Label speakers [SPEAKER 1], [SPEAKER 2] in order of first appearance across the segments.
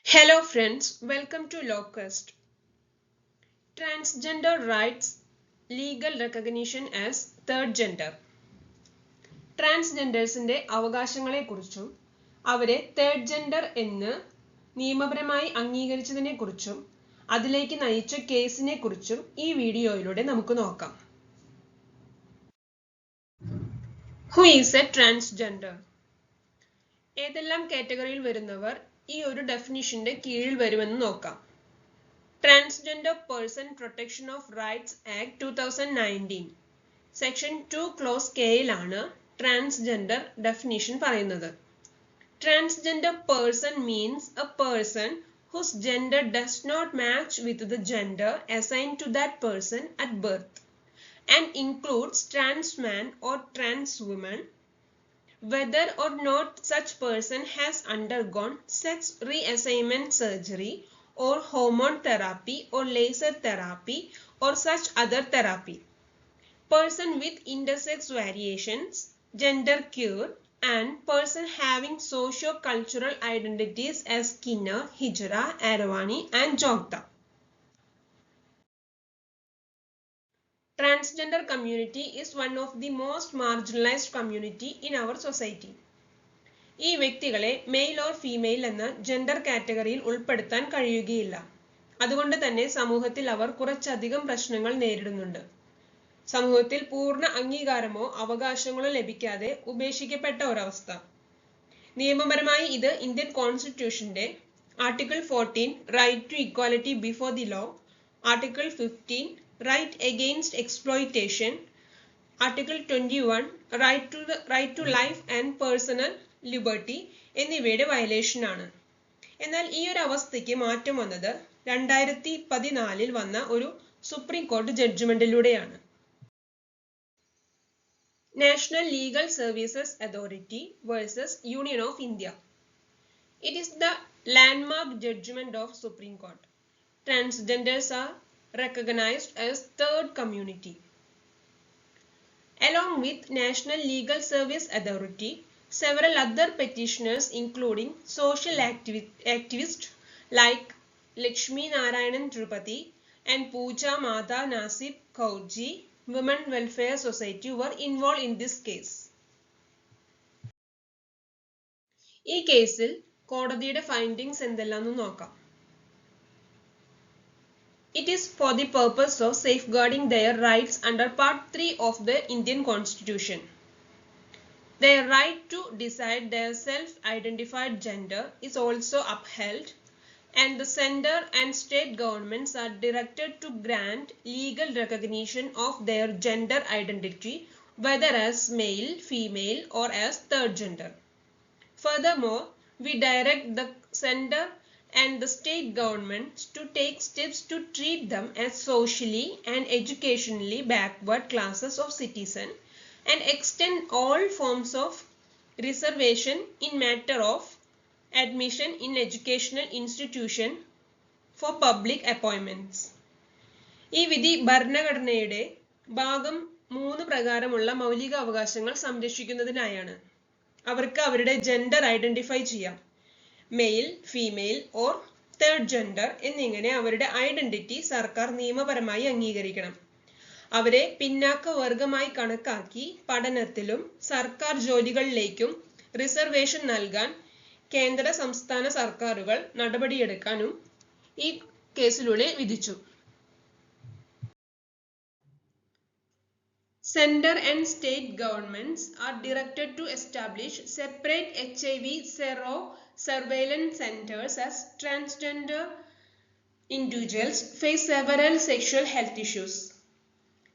[SPEAKER 1] Hello friends, welcome to Locust. Transgender rights, legal recognition as third gender. ട്രാൻസ്ജെൻഡേഴ്സിന്റെ അവകാശങ്ങളെക്കുറിച്ചും അവരെ third gender എന്ന് നിയമപരമായി അംഗീകരിച്ചതിനെക്കുറിച്ചും അതിലേക്ക് നയിച്ച കേസിനെ കുറിച്ചും ഈ വീഡിയോയിലൂടെ നമുക്ക് നോക്കാം. Who is a transgender? ഏതെല്ലാം കാറ്റഗറിയിൽ വരുന്നവർ ഈ ഒരു ഡെഫിനിഷന്റെ കീഴിൽ വരുമെന്ന് നോക്കാം. Transgender person protection of rights act 2019 section 2 clause കെയിലാണ് ട്രാൻസ്ജെൻഡർ ഡെഫിനിഷൻ പറയുന്നത്. Transgender person means a person whose gender does not match with the gender assigned to that person at birth and includes trans man or trans woman, whether or not such person has undergone sex reassignment surgery or hormone therapy or laser therapy or such other therapy. Person with intersex variations, gender queer, and person having socio-cultural identities as Kinner, Hijra, Aravani, and Jogda. Transgender community is one of the most marginalized community in our society. ഈ വ്യക്തികളെ male or female എന്ന gender കാറ്റഗറിയിൽ ഉൾപ്പെടുത്താൻ കഴിയുകയില്ല. അതുകൊണ്ട് തന്നെ സമൂഹത്തിൽ അവർ കുറച്ചധികം പ്രശ്നങ്ങൾ നേരിടുന്നുണ്ട്. സമൂഹത്തിൽ പൂർണ്ണ അംഗീകാരമോ അവകാശങ്ങളോ ലഭിക്കാതെ ഉപേക്ഷിക്കപ്പെട്ട ഒരവസ്ഥ. നിയമപരമായി ഇത് ഇന്ത്യൻ കോൺസ്റ്റിറ്റ്യൂഷന്റെ article 14 right to equality before the law, article 15 right against exploitation, article 21 right to life and personal liberty എന്നിവയുടെ വയലേഷൻ ആണ്. എന്നാൽ ഈ ഒരു അവസ്ഥയ്ക്ക് മാറ്റം വന്നത് 2014 വന്ന ഒരു സുപ്രീം കോടതി ജഡ്ജ്മെന്റിലൂടെയാണ്. National legal services authority versus union of India. It is the landmark judgment of Supreme Court. Transgenders are recognized as third community. Along with National Legal Service Authority, several other petitioners including social activists like Lakshmi Narayanan Tripati and Pooja Mata Nasib Kaurji Women Welfare Society were involved in this case. ഈ കേസിൽ കോടതിയുടെ findings എന്തെല്ലാമെന്ന് നോക്കാം. It is for the purpose of safeguarding their rights under Part 3 of the Indian Constitution. Their right to decide their self-identified gender is also upheld, and the center and state governments are directed to grant legal recognition of their gender identity, whether as male, female, or as third gender. Furthermore, we direct the center and the state governments to take steps to treat them as socially and educationally backward classes of citizen and extend all forms of reservation in matter of admission in educational institution for public appointments. ഈ വിധി ഭരണഘടനയുടെ ഭാഗം 3 പ്രകാരമുള്ള മൗലിക അവകാശങ്ങൾ സംരക്ഷിക്കുന്നതിനായാണ്. അവർക്ക് അവരുടെ ജെൻഡർ ഐഡന്റിഫൈ ചെയ്യാം. Male, female or third gender എന്നിങ്ങനെ അവരുടെ ഐഡന്റിറ്റി സർക്കാർ നിയമപരമായി അംഗീകരിക്കണം. അവരെ പിന്നാക്ക വർഗമായി കണക്കാക്കി പഠനത്തിലും സർക്കാർ ജോലികളിലേക്കും റിസർവേഷൻ നൽകാൻ കേന്ദ്ര സംസ്ഥാന സർക്കാരുകൾ നടപടിയെടുക്കാനും ഈ കേസിലൂടെ വിധിച്ചു. Center and state governments are directed to establish separate HIV sero surveillance centers as transgender individuals face several sexual health issues.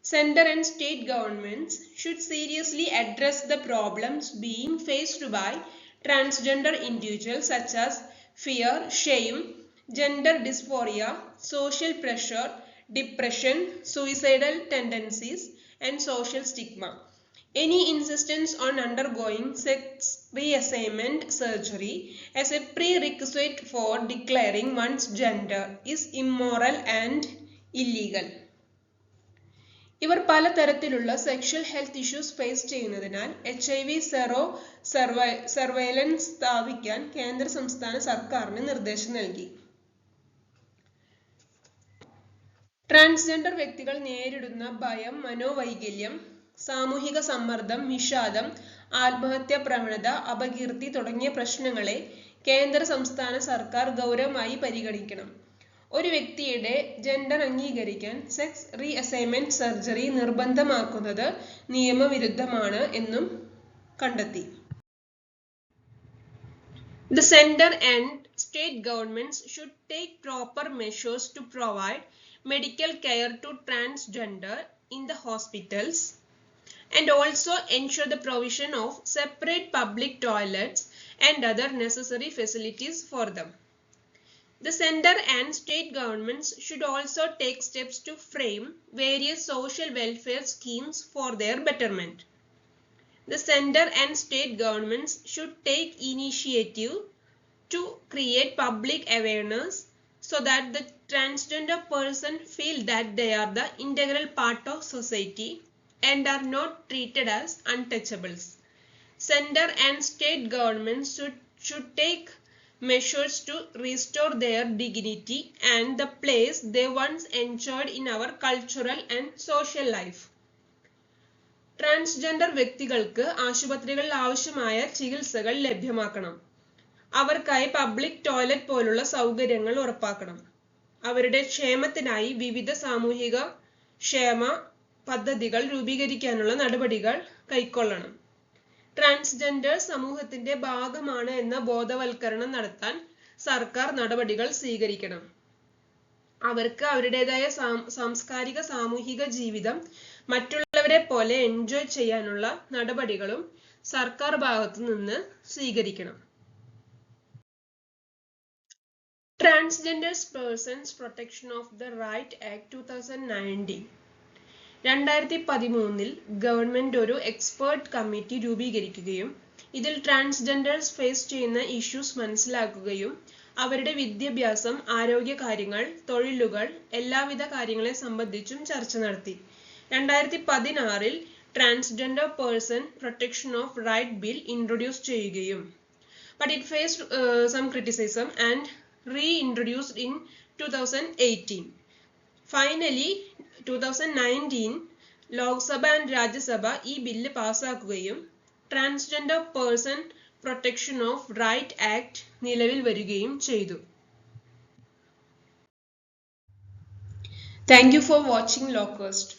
[SPEAKER 1] Center and state governments should seriously address the problems being faced by transgender individuals such as fear, shame, gender dysphoria, social pressure, depression, suicidal tendencies, and social stigma. Any insistence on undergoing sex reassignment surgery as a prerequisite for declaring one's gender is immoral and illegal. ഇവർ പലതരത്തിലുള്ള sexual health issues face ചെയ്യുന്നതിനാൽ HIV zero surveillance സ്ഥാപിക്കാൻ കേന്ദ്ര സംസ്ഥാന സർക്കാരിന് നിർദ്ദേശം നൽകി. Transgender വ്യക്തികൾ നേരിടുന്ന ഭയം, മനോവൈകല്യം, സാമൂഹിക സമ്മർദ്ദം, വിഷാദം, ആത്മഹത്യാ പ്രവണത, അപകീർത്തി തുടങ്ങിയ പ്രശ്നങ്ങളെ കേന്ദ്ര സംസ്ഥാന സർക്കാർ ഗൗരവമായി പരിഗണിക്കണം. ഒരു വ്യക്തിയുടെ ജെൻഡർ അംഗീകരിക്കാൻ സെക്സ് റീഅസൈൻമെന്റ് സർജറി നിർബന്ധമാക്കുന്നത് നിയമവിരുദ്ധമാണ് എന്നും കണ്ടെത്തി. The center and state governments should take proper measures to provide medical care to transgender in the hospitals and also ensure the provision of separate public toilets and other necessary facilities for them. The center and state governments should also take steps to frame various social welfare schemes for their betterment. The center and state governments should take initiative to create public awareness so that the transgender person feel that they are the integral part of society and are not treated as untouchables. Center and state governments should take measures to restore their dignity and the place they once enjoyed in our cultural and social life. Transgender വ്യക്തികൾക്ക് ആശുപത്രികളിൽ ആവശ്യമായ ചികിത്സകൾ ലഭ്യമാക്കണം. അവർക്കായി public toilet പോലുള്ള സൗകര്യങ്ങൾ ഉറപ്പാക്കണം. അവരുടെ ക്ഷേമത്തിനായി വിവിധ സാമൂഹിക ക്ഷേമ പദ്ധതികൾ രൂപീകരിക്കാനുള്ള നടപടികൾ കൈക്കൊള്ളണം. ട്രാൻസ്ജെൻഡർ സമൂഹത്തിന്റെ ഭാഗമാണ് എന്ന ബോധവൽക്കരണം നടത്താൻ സർക്കാർ നടപടികൾ സ്വീകരിക്കണം. അവർക്ക് അവരുടേതായ സാംസ്കാരിക സാമൂഹിക ജീവിതം മറ്റുള്ളവരെ പോലെ എൻജോയ് ചെയ്യാനുള്ള നടപടികളും സർക്കാർ ഭാഗത്തു നിന്ന് സ്വീകരിക്കണം. Transgender Persons Protection of the Right Act 2019 2013 government ഒരു എക്സ്പേർട്ട് കമ്മിറ്റി രൂപീകരിക്കുകയും ഇതിൽ ട്രാൻസ്ജെൻഡേഴ്സ് ഫേസ് ചെയ്യുന്ന ഇഷ്യൂസ് മനസ്സിലാക്കുകയും അവരുടെ വിദ്യാഭ്യാസം, ആരോഗ്യ കാര്യങ്ങൾ, തൊഴിലുകൾ, എല്ലാവിധ കാര്യങ്ങളെ സംബന്ധിച്ചും ചർച്ച നടത്തി. 2016 transgender person protection of right bill introduce ചെയ്യുകയും but it faced some criticism and reintroduced in 2018. Finally 2019 Lok Sabha and Rajya Sabha ഈ ബില്ല് പാസ്സാക്കുകയും transgender person protection of right act നിലവിൽ വരികയും ചെയ്തു. Thank you for watching LawQuest.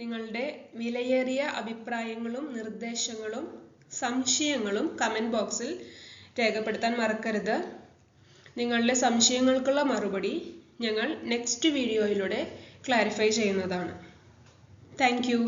[SPEAKER 1] നിങ്ങളുടെ വിലയേറിയ അഭിപ്രായങ്ങളും നിർദ്ദേശങ്ങളും സംശയങ്ങളും കമന്റ് ബോക്സിൽ രേഖപ്പെടുത്താൻ മറക്കരുത്. നിങ്ങളുടെ സംശയങ്ങൾക്കുള്ള മറുപടി ഞങ്ങൾ നെക്സ്റ്റ് വീഡിയോയിലൂടെ ക്ലാരിഫൈ ചെയ്യുന്നതാണ്. Thank you.